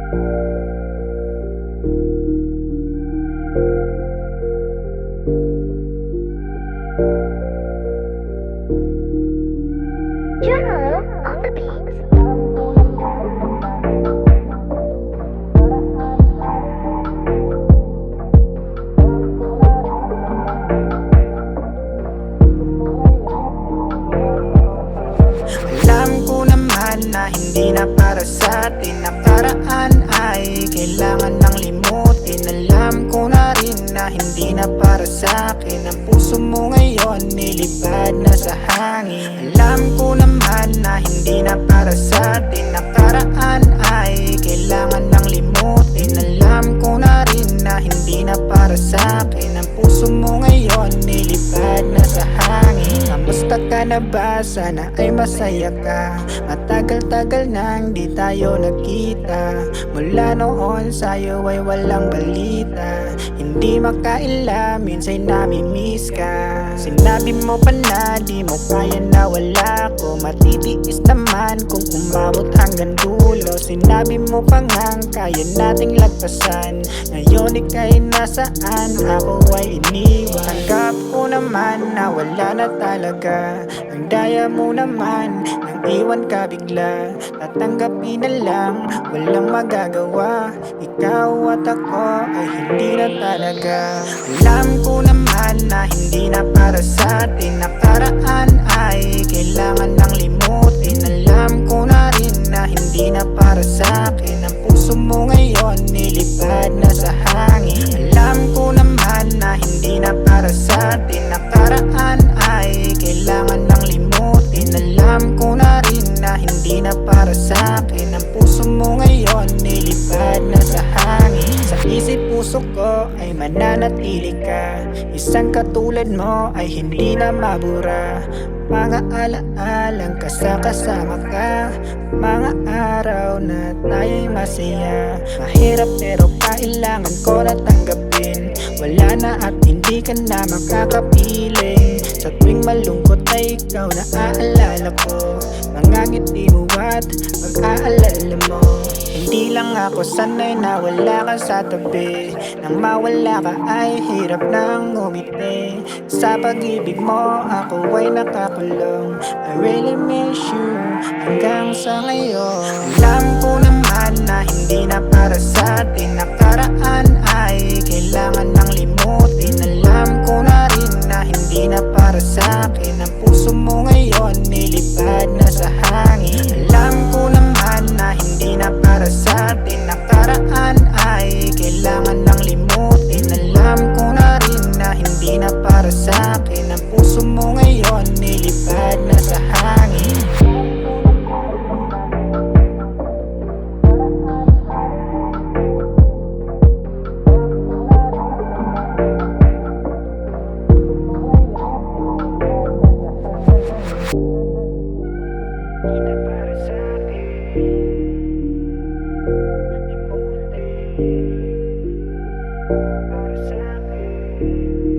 Jump on the beat. Alam ko naman na hindi na para sa atin. Nakaraan ay kailangan ng limutin. Alam ko na rin na hindi na para sa akin. Ang puso mo ngayon nilipad na sa hangin. Alam ko naman na hindi na para sa atin. Nakaraan ay kailangan ng limutin. Alam ko na rin na hindi na para sa akin. Ang puso mo ngayon nilipad na sa hangin. Kamusta ka na ba? Sana ay masaya ka. Matagal-tagal nang di tayo nagkita. Mula noon sa'yo ay walang balita. Hindi makaila, minsan nami-miss ka. Sinabi mo pa na di mo kaya na wala ko. Matitiis naman kung umabot hanggang dulo. Sinabi mo pa ngang kaya nating lagpasan. Ngayon ika'y nasaan, ako ay iniwan. Tanggap ko naman na wala na talaga. Ang daya mo naman nang iwan ka bigla. Tatanggapin na lang, walang magagawa. Ikaw at ako ay hindi na talaga. Alam ko naman na hindi na para sa atin. Nakaraan ay kailangan ng limutin. Alam ko na rin na hindi na para sa akin. Ang puso mo ngayon nilipad na sa hangin. Alam ko naman na hindi na para sa atin. Nakaraan ay kailangan ng limutin. Alam ko na rin na hindi na para sa akin. Ang puso mo ngayon nilipad na sa hangin. Sa isip puso ko ay mananatili ka. Isang katulad mo ay hindi na mabura. Mga alaalang kasama ka. Mga araw na tayo'y masaya. Mahirap pero kailangan ko na tanggapin. Wala na at hindi ka na makakapiling. Sa tuwing malungkot ay ikaw na aalala ko. Mga ngiti mo at pag-aalala mo. Hindi lang ako sanay na wala ka sa tabi. Nang mawala ka ay hirap nang umiti. Sa pag-ibig mo ako ay nakakulong. I really miss you hanggang sa ngayon. Alam ko naman na hindi na para sa atin. Nakaraan ay kailangan ng limutin. Alam ko na rin na hindi na para sa akin. Ang puso mo ngayon nilipad na sa hangin. Alam ko naman na hindi na para sa atin. Nakaraan ay kailangan ng limutin. Alam ko na rin na hindi na para sa akin. Ang puso mo ngayon nilipad na sa hangin. Hindi na para sa akin. Limutin para sa akin.